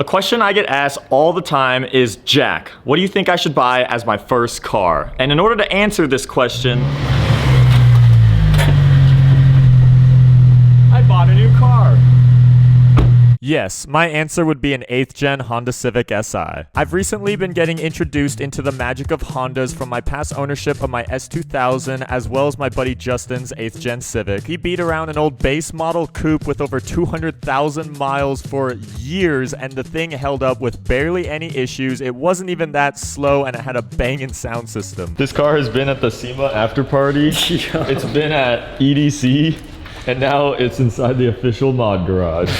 A question I get asked all the time is, Jack, what do you think I should buy as my first car? And in order to answer this question, I bought a new car. Yes, my answer would be an 8th gen Honda Civic Si. I've recently been getting introduced into the magic of Hondas from my past ownership of my S2000 as well as my buddy Justin's 8th gen Civic. He beat around an old base model coupe with over 200,000 miles for years, and the thing held up with barely any issues. It wasn't even that slow, and it had a banging sound system. This car has been at the SEMA after party. It's been at EDC. And now it's inside the official mod garage.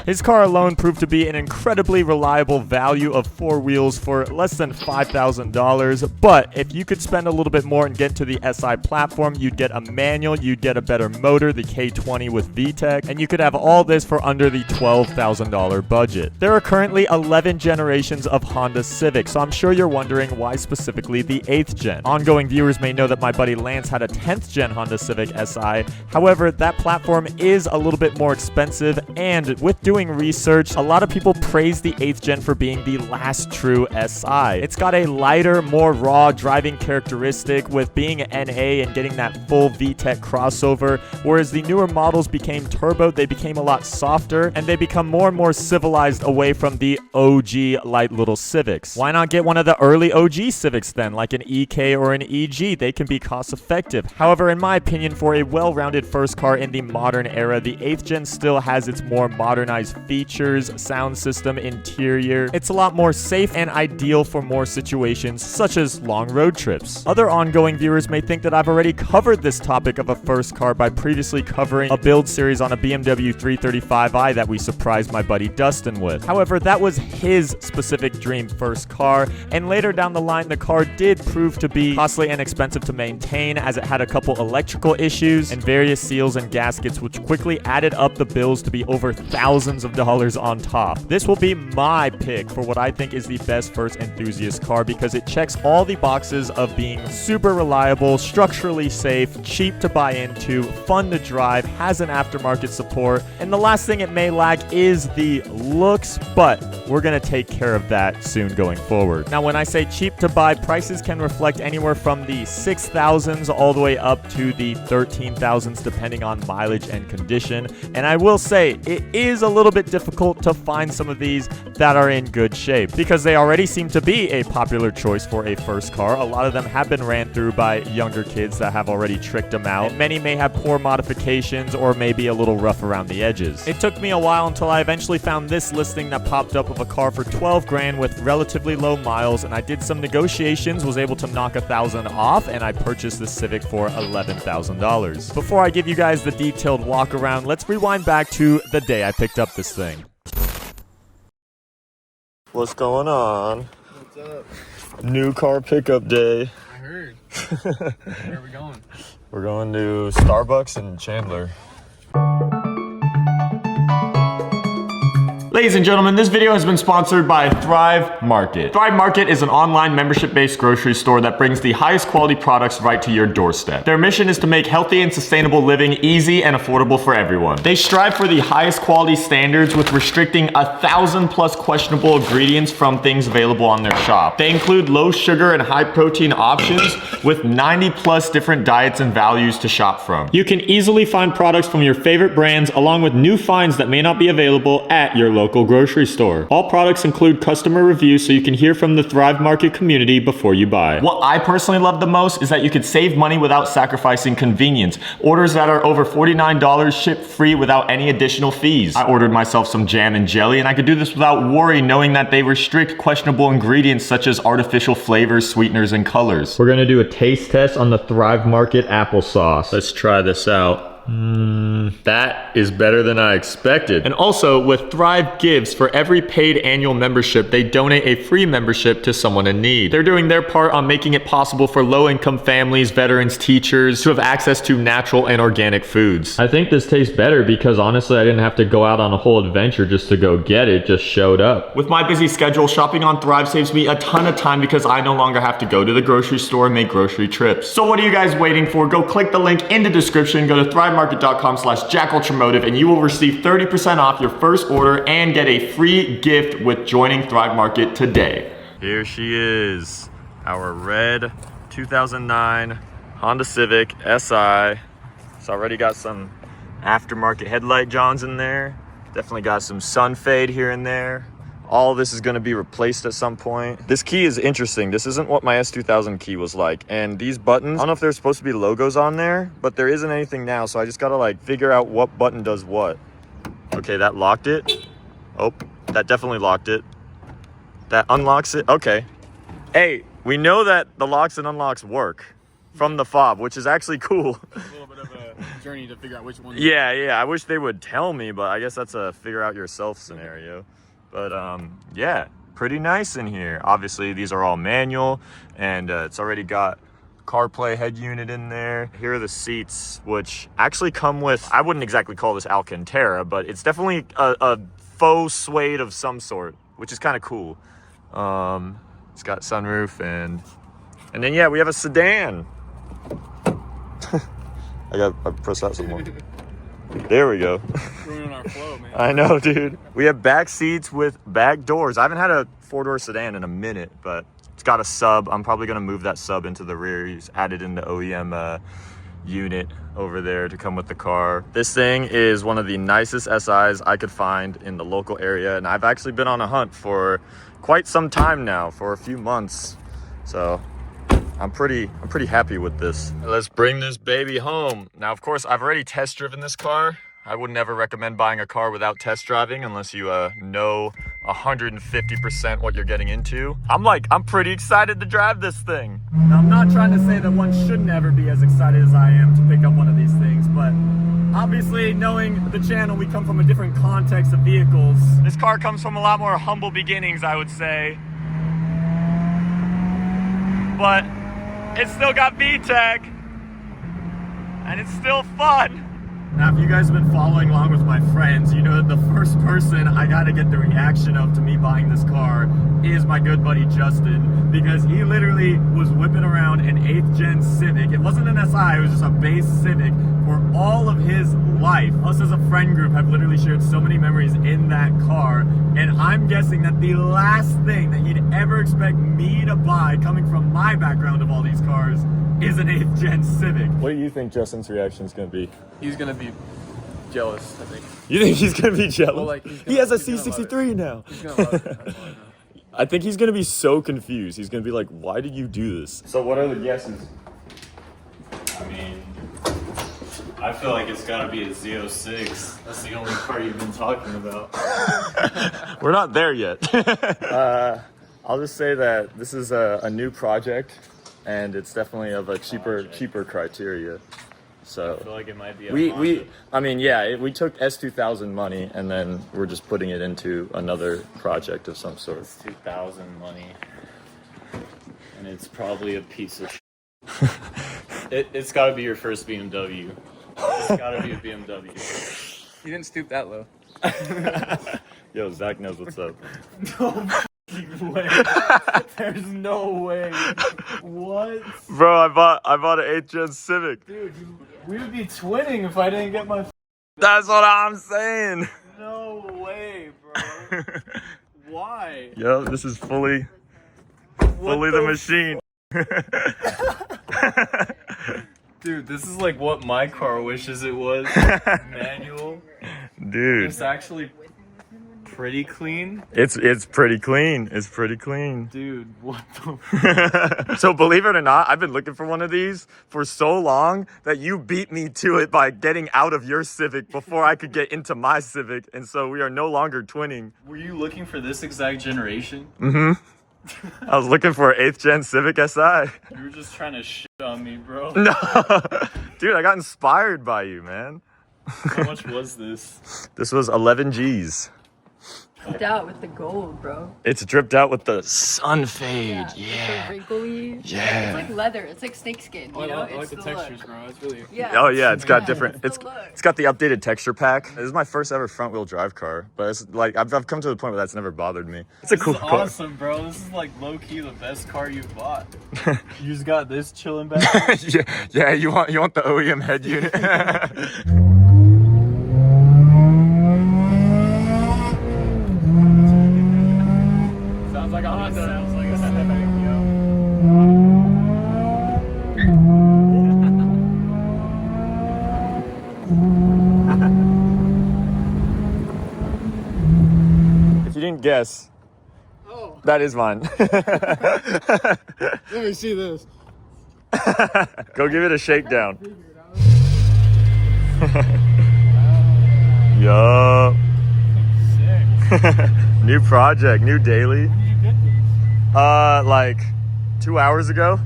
His car alone proved to be an incredibly reliable value of 4 wheels for less than $5,000. But if you could spend a little bit more and get to the SI platform, you'd get a manual, you'd get a better motor, the K20 with VTEC, and you could have all this for under the $12,000 budget. There are currently 11 generations of Honda Civic, so I'm sure you're wondering why specifically the 8th gen. Ongoing viewers may know that my buddy Lance had a 10th gen Honda Civic Si. However, that platform is a little bit more expensive, and with doing research, a lot of people praise the 8th gen for being the last true SI. It's got a lighter, more raw driving characteristic with being an NA and getting that full VTEC crossover, whereas the newer models became turbo, they became a lot softer, and they become more and more civilized away from the OG light little Civics. Why not get one of the early OG Civics then, like an EK or an EG? They can be cost effective. However, in my opinion, for a well-rounded first car in the modern era, the 8th gen still has its more modernized features, sound system, interior. It's a lot more safe and ideal for more situations such as long road trips. Other ongoing viewers may think that I've already covered this topic of a first car by previously covering a build series on a BMW 335i that we surprised my buddy Dustin with. However, that was his specific dream first car, and later down the line the car did prove to be costly and expensive to maintain as it had a couple electrical issues and various seals and gaskets, which quickly added up the bills to be over thousands of dollars on top. This will be my pick for what I think is the best first enthusiast car because it checks all the boxes of being super reliable, structurally safe, cheap to buy into, fun to drive, has an aftermarket support, and the last thing it may lack is the looks, but we're gonna take care of that soon going forward. Now, when I say cheap to buy, prices can reflect anywhere from the 6,000s all the way up to the 13,000s depending on mileage and condition, and I will say it is a little bit difficult to find some of these that are in good shape because they already seem to be a popular choice for a first car. A lot of them have been ran through by younger kids that have already tricked them out, and many may have poor modifications or maybe a little rough around the edges. It took me a while until I eventually found this listing that popped up of a car for 12 grand with relatively low miles, and I did some negotiations, was able to knock 1,000 off, and I purchased this Civic for $11,000. Before I give you guys the detailed walk around, let's rewind back to the day I picked up this thing. What's going on? What's up? New car pickup day. I heard. Where are we going? We're going to Starbucks in Chandler. Ladies and gentlemen, this video has been sponsored by Thrive Market. Thrive Market is an online membership-based grocery store that brings the highest quality products right to your doorstep. Their mission is to make healthy and sustainable living easy and affordable for everyone. They strive for the highest quality standards with restricting 1,000 plus questionable ingredients from things available on their shop. They include low sugar and high protein options with 90 plus different diets and values to shop from. You can easily find products from your favorite brands along with new finds that may not be available at your local grocery store. All products include customer reviews so you can hear from the Thrive Market community before you buy. What I personally love the most is that you can save money without sacrificing convenience. Orders that are over $49 ship free without any additional fees. I ordered myself some jam and jelly, and I could do this without worry knowing that they restrict questionable ingredients such as artificial flavors, sweeteners, and colors. We're gonna do a taste test on the Thrive Market applesauce. Let's try this out. That is better than I expected. And also, with Thrive Gives, for every paid annual membership, they donate a free membership to someone in need. They're doing their part on making it possible for low-income families, veterans, teachers to have access to natural and organic foods. I think this tastes better because honestly, I didn't have to go out on a whole adventure just to go get it, just showed up. With my busy schedule, shopping on Thrive saves me a ton of time because I no longer have to go to the grocery store and make grocery trips. So what are you guys waiting for? Go click the link in the description, go to Thrive thrivemarket.com/JackUltraMotive and you will receive 30% off your first order and get a free gift with joining Thrive Market today. Here she is, our red 2009 Honda Civic SI. It's already got some aftermarket headlight johns in there. Definitely got some sun fade here and there. All this is gonna be replaced at some point. This key is interesting. This isn't what my S2000 key was like. And these buttons, I don't know if there's supposed to be logos on there, but there isn't anything now. So I just gotta like figure out what button does what. Okay, that locked it. Oh, that definitely locked it. That unlocks it, okay. Hey, we know that the locks and unlocks work from the fob, which is actually cool. A little bit of a journey to figure out which one. Yeah, I wish they would tell me, but I guess that's a figure out yourself scenario. But yeah, pretty nice in here. Obviously, these are all manual, and it's already got CarPlay head unit in there. Here are the seats, which actually come with, I wouldn't exactly call this Alcantara, but it's definitely a faux suede of some sort, which is kind of cool. It's got sunroof, and then yeah, we have a sedan. I press that some more. There we go. Ruining our flow, man. I know, dude. We have back seats with back doors. I haven't had a four-door sedan in a minute, but it's got a sub. I'm probably gonna move that sub into the rear. He's added in the OEM unit over there to come with the car. This thing is one of the nicest SIs I could find in the local area, and I've actually been on a hunt for quite some time now, for a few months. So I'm pretty happy with this. Let's bring this baby home. Now, of course, I've already test driven this car. I would never recommend buying a car without test driving unless you know 150% what you're getting into. I'm pretty excited to drive this thing. Now, I'm not trying to say that one shouldn't ever be as excited as I am to pick up one of these things, but obviously, knowing the channel, we come from a different context of vehicles. This car comes from a lot more humble beginnings, I would say. But it's still got VTEC, and it's still fun. Now, if you guys have been following along with my friends, you know that the first person I gotta get the reaction of to me buying this car is my good buddy Justin, because he literally was whipping around an 8th gen Civic. It wasn't an SI, it was just a base Civic for all of his life. Us as a friend group have literally shared so many memories in that car, and I'm guessing that the last thing that he'd ever expect me to buy, coming from my background of all these cars, is an 8th gen Civic. What do you think Justin's reaction is going to be? He's gonna be jealous, I think. You think he's going to be jealous? Well, like, he has a C63 now. He's gonna love it. I think he's going to be so confused. He's going to be like, why did you do this? So what are the guesses? I mean, I feel like it's gotta be a Z06. That's the only car you've been talking about. We're not there yet. I'll just say that this is a new project, and it's definitely of a cheaper criteria. So I feel like it might be a we took S2000 money and then we're just putting it into another project of some sort. It's 2000 money, and it's probably a piece of It's gotta be your first BMW. It's gotta be a BMW. He didn't stoop that low. Yo, Zach knows what's up. No way. There's no way. What? Bro, I bought an 8th gen Civic. Dude, we would be twinning if I didn't get my. That's what I'm saying. No way, bro. Why? Yo, this is fully the machine. Dude, this is like what my car wishes it was. Manual. Dude. It's actually pretty clean. It's pretty clean. It's pretty clean. Dude, what the So believe it or not, I've been looking for one of these for so long that you beat me to it by getting out of your Civic before I could get into my Civic, and so we are no longer twinning. Were you looking for this exact generation? Mm-hmm. I was looking for an 8th gen Civic SI. You were just trying to shit on me, bro. No. Dude, I got inspired by you, man. How much was this? This was 11 G's. Dripped out with the gold, bro. It's dripped out with the sun fade. With the wrinkly. Yeah. It's like leather. It's like snakeskin. You know, I like it's the the textures, look. bro. It's really. Yeah. Oh yeah, it's got different. It's the look. It's got the updated texture pack. This is my first ever front wheel drive car, but it's like I've come to the point where that's never bothered me. It's a This cool is car. awesome, bro. This is like low key the best car you've bought. You just got this chilling back. Yeah. You want the OEM head unit. Sounds like a Honda. Sounds like a If you didn't guess, Oh, that is mine. let me see this. Go give it a shakedown. Yup. Sick. New project, new daily. When did you get these? Like 2 hours ago.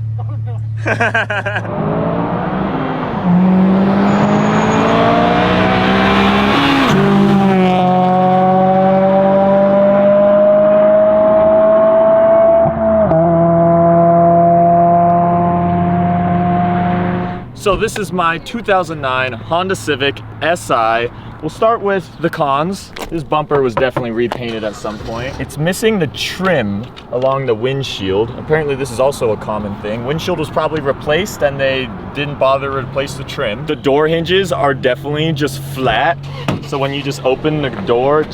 So this is my 2009 Honda Civic SI. We'll start with the cons. This bumper was definitely repainted at some point. It's missing the trim along the windshield. Apparently this is also a common thing. Windshield was probably replaced and they didn't bother to replace the trim. The door hinges are definitely just flat. So when you just open the door,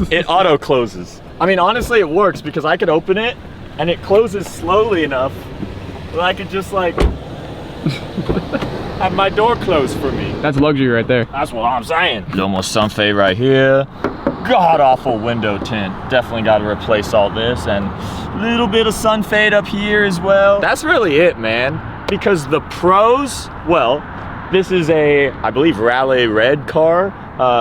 it auto closes. I mean, honestly, it works because I could open it and it closes slowly enough that I could just like have my door closed for me. That's luxury right there. That's what I'm saying. Little more sun fade right here. God awful window tint. Definitely got to replace all this, and a little bit of sun fade up here as well. That's really it, man. Because the pros, well, this is a, I believe, Raleigh red car.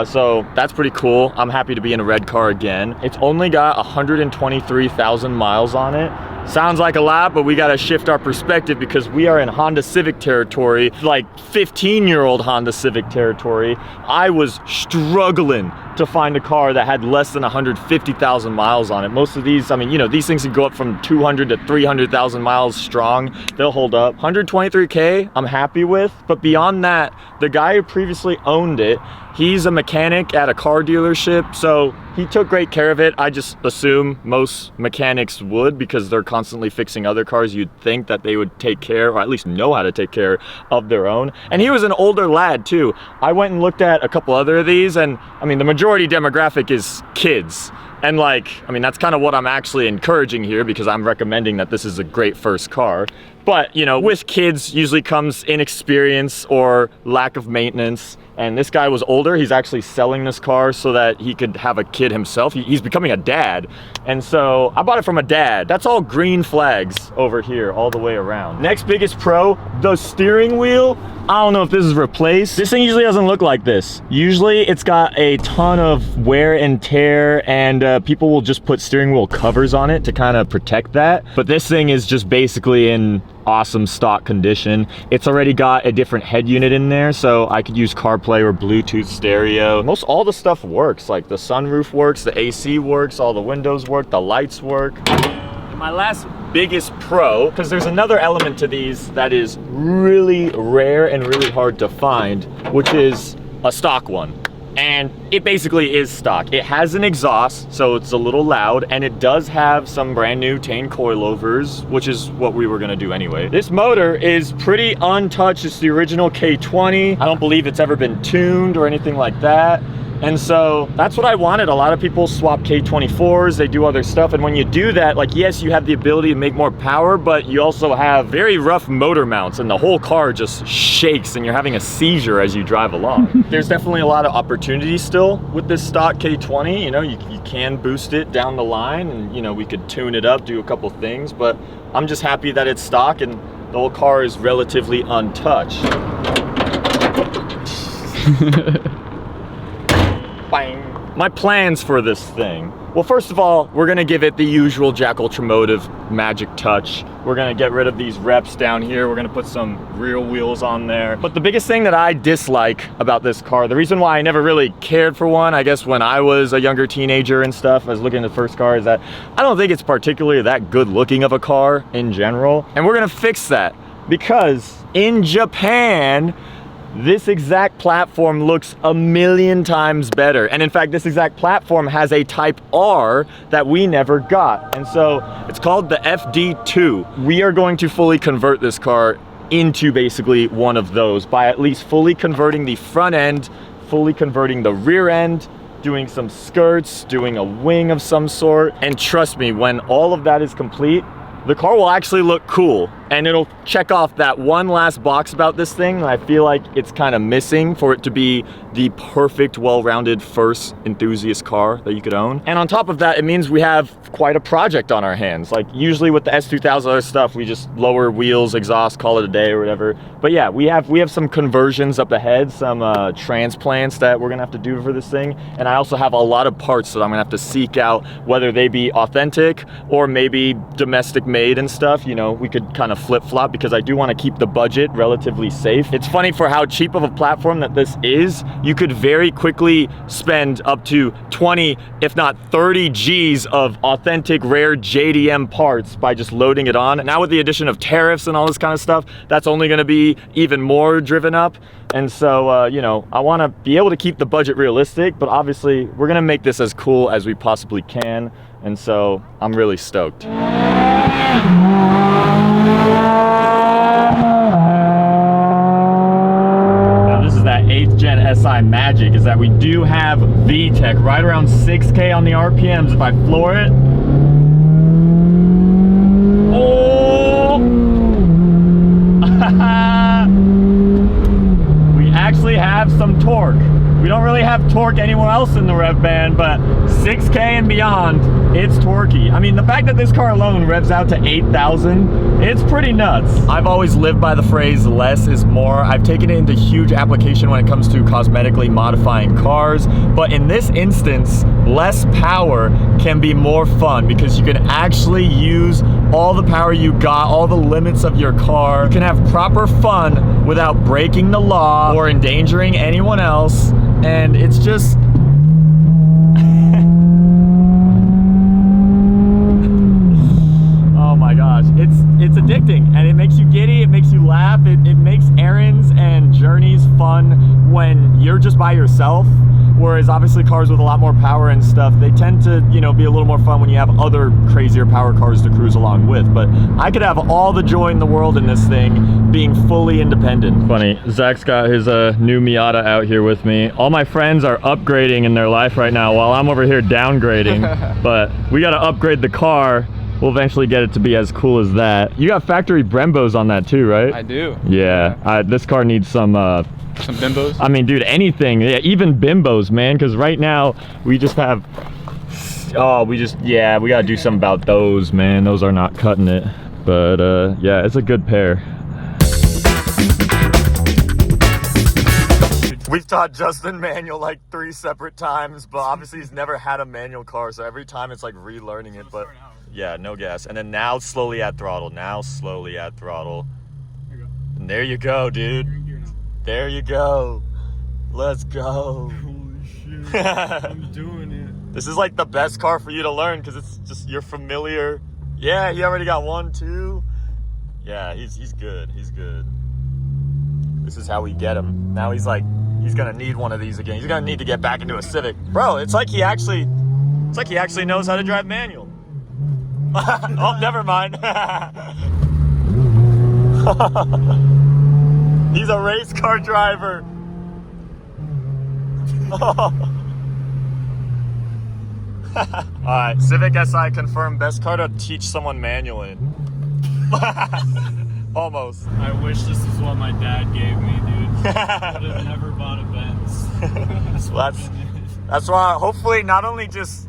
So that's pretty cool. I'm happy to be in a red car again. It's only got 123,000 miles on it. Sounds like a lot, but we gotta shift our perspective because we are in Honda Civic territory, like 15-year-old Honda Civic territory. I was struggling to find a car that had less than 150,000 miles on it. Most of these, I mean, you know, these things can go up from 200 to 300,000 miles strong. They'll hold up. 123K, I'm happy with, but beyond that, the guy who previously owned it, he's a mechanic at a car dealership, so he took great care of it. I just assume most mechanics would because they're constantly fixing other cars. You'd think that they would take care, or at least know how to take care of their own. And he was an older lad too. I went and looked at a couple other of these, and I mean, the majority demographic is kids. And like, I mean, that's kind of what I'm actually encouraging here because I'm recommending that this is a great first car. But, you know, with kids usually comes inexperience or lack of maintenance. And this guy was older. He's actually selling this car so that he could have a kid himself. He's becoming a dad. And so I bought it from a dad. That's all green flags over here all the way around. Next biggest pro, the steering wheel. I don't know if this is replaced. This thing usually doesn't look like this. Usually it's got a ton of wear and tear, and people will just put steering wheel covers on it to kind of protect that. But this thing is just basically in awesome stock condition. It's already got a different head unit in there, so I could use CarPlay or Bluetooth stereo. Most all the stuff works, like the sunroof works, the AC works, all the windows work, the lights work. My last biggest pro, because there's another element to these that is really rare and really hard to find, which is a stock one. And it basically is stock. It has an exhaust, so it's a little loud, and it does have some brand new Tane coilovers, which is what we were gonna do anyway. This motor is pretty untouched. It's the original K20. I don't believe it's ever been tuned or anything like that. And so that's what I wanted. A lot of people swap K24s, they do other stuff. And when you do that, like, yes, you have the ability to make more power, but you also have very rough motor mounts and the whole car just shakes and you're having a seizure as you drive along. There's definitely a lot of opportunity still with this stock K20. You know, you can boost it down the line and, you know, we could tune it up, do a couple things, but I'm just happy that it's stock and the whole car is relatively untouched. Bang. my plans for this thing. Well, first of all, we're gonna give it the usual JackUltraMotive magic touch. We're gonna get rid of these reps down here. We're gonna put some real wheels on there. But the biggest thing that I dislike about this car, the reason why I never really cared for one, I guess when I was a younger teenager and stuff, I was looking at the first car, is that I don't think it's particularly that good looking of a car in general. And we're gonna fix that because in Japan, this exact platform looks a million times better. And in fact, this exact platform has a Type R that we never got. And so it's called the FD2. We are going to fully convert this car into basically one of those by at least fully converting the front end, fully converting the rear end, doing some skirts, doing a wing of some sort. And trust me, when all of that is complete, the car will actually look cool, and it'll check off that one last box about this thing that I feel like it's kind of missing for it to be the perfect, well-rounded first enthusiast car that you could own. And on top of that, it means we have quite a project on our hands. Like usually with the S2000 other stuff, we just lower wheels, exhaust, call it a day or whatever. But yeah, we have some conversions up ahead, some transplants that we're gonna have to do for this thing. And I also have a lot of parts that I'm gonna have to seek out, whether they be authentic or maybe domestic made and stuff. You know, we could kind of flip-flop because I do want to keep the budget relatively safe. It's funny, for how cheap of a platform that this is, you could very quickly spend up to 20, if not 30 G's of authentic rare JDM parts by just loading it on. Now with the addition of tariffs and all this kind of stuff, that's only going to be even more driven up. And so, you know, I want to be able to keep the budget realistic, but obviously we're going to make this as cool as we possibly can. And so I'm really stoked. Now this is that 8th gen SI magic, is that we do have VTEC right around 6K on the RPMs. If I floor it, oh, we actually have some torque. We don't really have torque anywhere else in the rev band, but 6K and beyond, it's torquey. I mean, the fact that this car alone revs out to 8,000, it's pretty nuts. I've always lived by the phrase less is more. I've taken it into huge application when it comes to cosmetically modifying cars, but in this instance, less power can be more fun because you can actually use all the power you got, all the limits of your car. You can have proper fun without breaking the law or endangering anyone else. And it's just, oh my gosh, it's addicting, and it makes you giddy, it makes you laugh, it makes errands and journeys fun when you're just by yourself. Whereas obviously cars with a lot more power and stuff, they tend to, you know, be a little more fun when you have other crazier power cars to cruise along with. But I could have all the joy in the world in this thing being fully independent. Funny, Zach's got his new Miata out here with me. All my friends are upgrading in their life right now while I'm over here downgrading. But we got to upgrade the car. We'll eventually get it to be as cool as that. You got factory Brembos on that too, right? I do. Yeah. This car needs some bimbos? I mean, dude, anything. Yeah, even bimbos, man, because right now we just have, yeah, we gotta do something about those, man. Those are not cutting it. But yeah, it's a good pair. We've taught Justin manual like 3 separate times, but obviously he's never had a manual car, so every time it's like relearning it. But yeah, no gas. And then now slowly add throttle. Now slowly add throttle. And there you go, dude. There you go. Let's go. Holy shit. I'm doing it. This is like the best car for you to learn because it's just, you're familiar. Yeah, he already got 1, 2. Yeah, he's good. He's good. This is how we get him. Now he's like, he's gonna need one of these again. He's gonna need to get back into a Civic. Bro, it's like he actually knows how to drive manual. Oh, never mind. He's a race car driver. Alright, Civic Si confirmed best car to teach someone manual in. Almost. I wish this is what my dad gave me, dude. I would have never bought a Benz. That's why, hopefully, not only just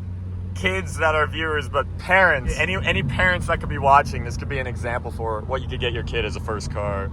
kids that are viewers, but parents, any parents that could be watching, this could be an example for what you could get your kid as a first car.